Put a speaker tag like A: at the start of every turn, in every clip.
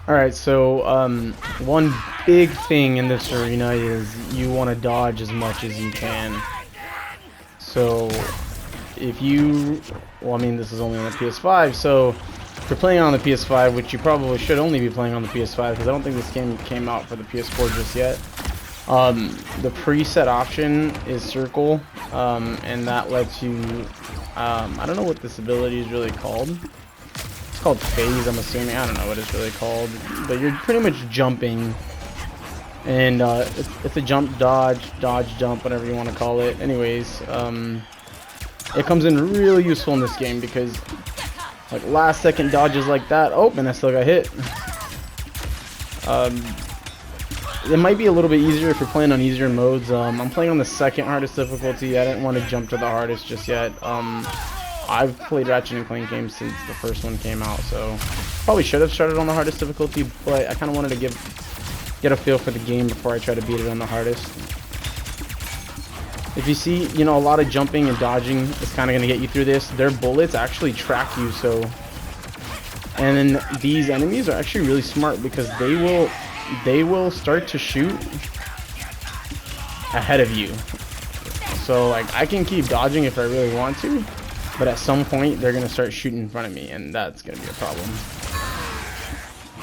A: Alright, so one big thing in this arena is you want to dodge as much as you can. So if you, well, I mean, this is only on the PS5, so if you're playing on the PS5, which you probably should only be playing on the PS5 because I don't think this game came out for the PS4 just yet. The preset option is circle, and that lets you, I don't know what this ability is really called. It's called phase, I'm assuming. I don't know what it's really called, but you're pretty much jumping, and it's a jump, dodge, jump, whatever you want to call it. Anyways, it comes in really useful in this game because, like, last second dodges like that. Oh, and I still got hit. It might be a little bit easier if you're playing on easier modes. I'm playing on the second hardest difficulty. I didn't want to jump to the hardest just yet. I've played Ratchet and Clank games since the first one came out, so probably should have started on the hardest difficulty, but I kind of wanted to get a feel for the game before I try to beat it on the hardest. If you see, you know, a lot of jumping and dodging is kind of going to get you through this. Their bullets actually track you, so... And then these enemies are actually really smart because they will start to shoot ahead of you. So, like, I can keep dodging if I really want to, but at some point they're gonna start shooting in front of me, and that's gonna be a problem.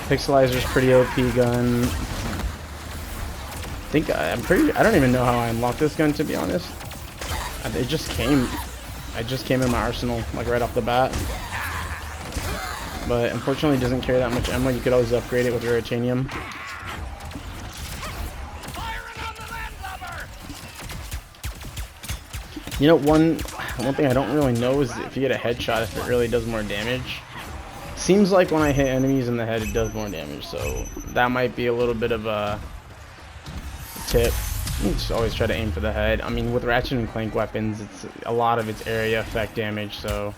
A: Pixelizer's pretty OP gun. I don't even know how I unlocked this gun, to be honest. It just came in my arsenal, like, right off the bat. But unfortunately it doesn't carry that much ammo. You could always upgrade it with your titanium. You know, one thing I don't really know is if you get a headshot, if it really does more damage. Seems like when I hit enemies in the head, it does more damage, so that might be a little bit of a tip. You just always try to aim for the head. I mean, with Ratchet and Clank weapons, it's a lot of its area effect damage, so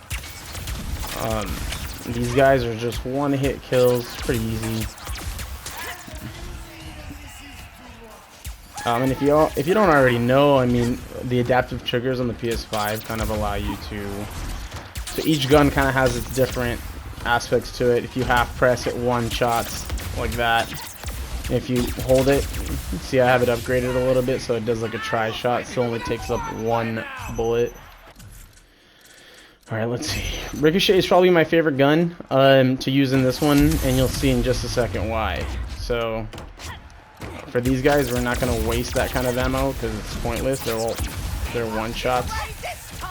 A: these guys are just one-hit kills, pretty easy. And if you don't already know, I mean, the adaptive triggers on the PS5 kind of allow you to. So each gun kind of has its different aspects to it. If you half press, it one shots like that. If you hold it, see, I have it upgraded a little bit so it does like a tri shot. Still only takes up one bullet. All right, let's see. Ricochet is probably my favorite gun to use in this one, and you'll see in just a second why. So. For these guys, we're not going to waste that kind of ammo because it's pointless. They're one shots.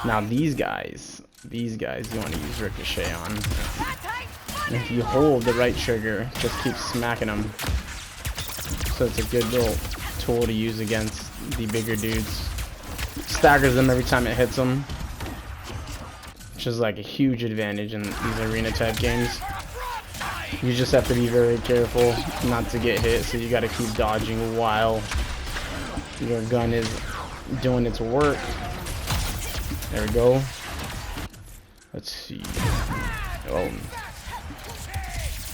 A: Now these guys you want to use Ricochet on. And if you hold the right trigger, just keep smacking them. So it's a good little tool to use against the bigger dudes. Staggers them every time it hits them, which is like a huge advantage in these arena type games. You just have to be very careful not to get hit, so you got to keep dodging while your gun is doing its work. There we go. Let's see. Oh,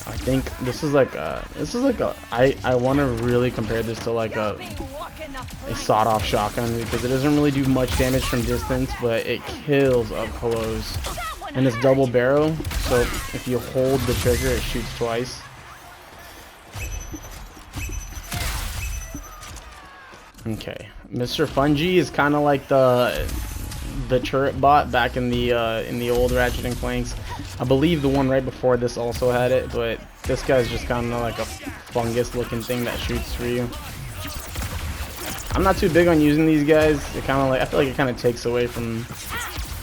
A: I think this is like a. I want to really compare this to like a sawed-off shotgun because it doesn't really do much damage from distance, but it kills up close. And it's double barrel, so if you hold the trigger, it shoots twice. Okay, Mr. Fungi is kind of like the turret bot back in the old Ratchet and Clanks. I believe the one right before this also had it, but this guy's just kind of like a fungus-looking thing that shoots for you. I'm not too big on using these guys. It kind of like I feel like it kind of takes away from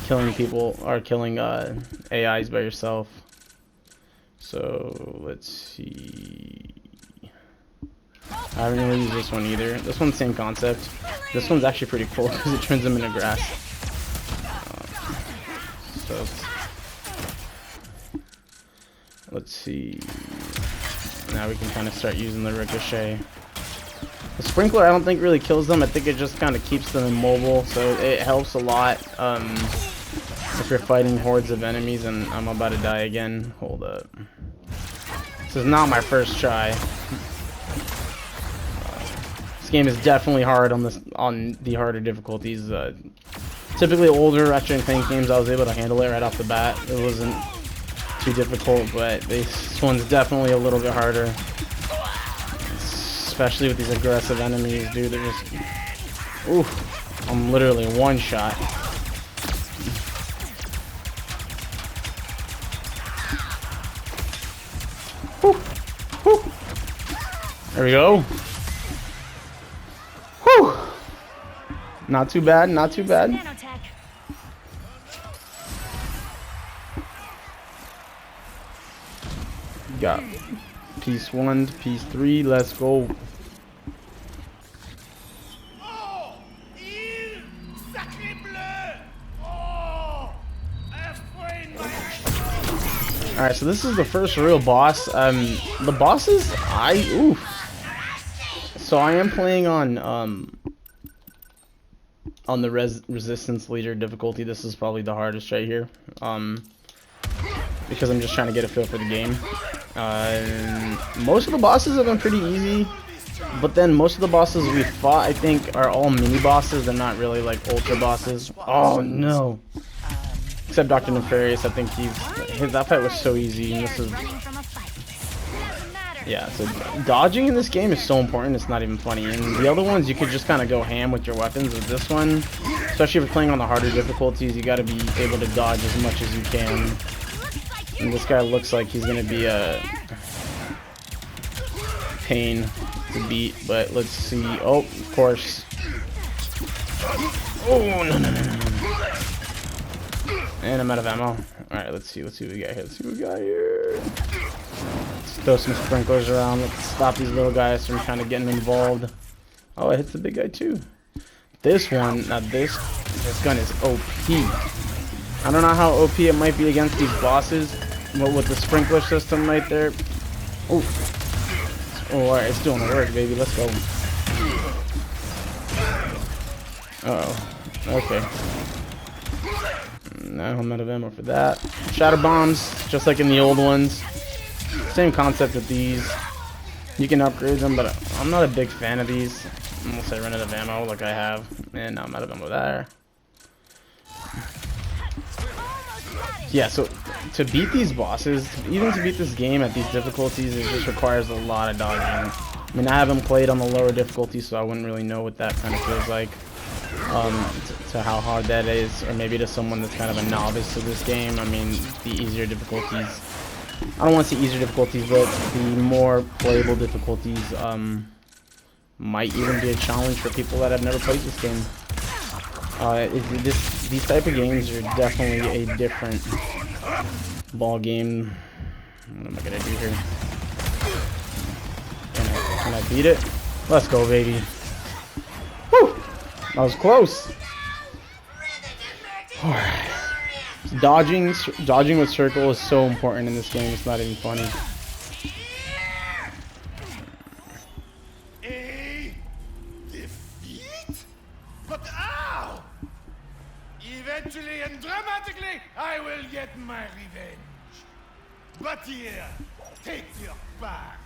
A: killing people or killing AIs by yourself. So let's see. I haven't really used this one either. This one's the same concept. This one's actually pretty cool because it turns them into grass. So let's see. Now we can kind of start using the Ricochet. The sprinkler I don't think really kills them. I think it just kind of keeps them immobile, so it helps a lot. If you're fighting hordes of enemies, and I'm about to die again. Hold up. This is not my first try. This game is definitely hard on the harder difficulties. Typically older Ratchet and Clank games, I was able to handle it right off the bat. It wasn't too difficult, but this one's definitely a little bit harder. Especially with these aggressive enemies, dude. They're just... Oof. I'm literally one shot. Whew. Whew. There we go. Whew. Not too bad, not too bad. Got piece 1 to piece 3, let's go. Alright, so this is the first real boss. The bosses, so I am playing on the resistance leader difficulty. This is probably the hardest right here. Because I'm just trying to get a feel for the game. Most of the bosses have been pretty easy, but then most of the bosses we fought, I think, are all mini bosses. They're not really like ultra bosses. Oh no! Except Dr. Nefarious, I think that fight was so easy. And this is, yeah. So dodging in this game is so important. It's not even funny. And the other ones, you could just kind of go ham with your weapons. With this one, especially if you're playing on the harder difficulties, you got to be able to dodge as much as you can. And this guy looks like he's gonna be a pain to beat, but let's see. Oh, of course. Oh no no no no! And I'm out of ammo. All right, let's see what we got here. Let's see what we got here. Let's throw some sprinklers around. Let's stop these little guys from kind of getting involved. Oh, it hits the big guy too. This one, now this gun is OP. I don't know how OP it might be against these bosses. But with the sprinkler system right there. Oh, alright, it's doing the work, baby. Let's go. Uh-oh. Okay. Now I'm out of ammo for that. Shatter bombs, just like in the old ones. Same concept with these. You can upgrade them, but I'm not a big fan of these. Unless I run out of ammo like I have. And now I'm out of ammo there. Yeah, so to beat these bosses, even to beat this game at these difficulties, it just requires a lot of dodging. I mean, I haven't played on the lower difficulty, so I wouldn't really know what that kind of feels like, to how hard that is, or maybe to someone that's kind of a novice to this game. I mean, the easier difficulties, I don't want to say easier difficulties, but the more playable difficulties might even be a challenge for people that have never played this game. These type of games are definitely a different ball game. What am I gonna do here? Can I beat it? Let's go, baby. Woo! That was close. Alright. Dodging with circle is so important in this game. It's not even funny.
B: Eventually and dramatically, I will get my revenge. But here, take your back.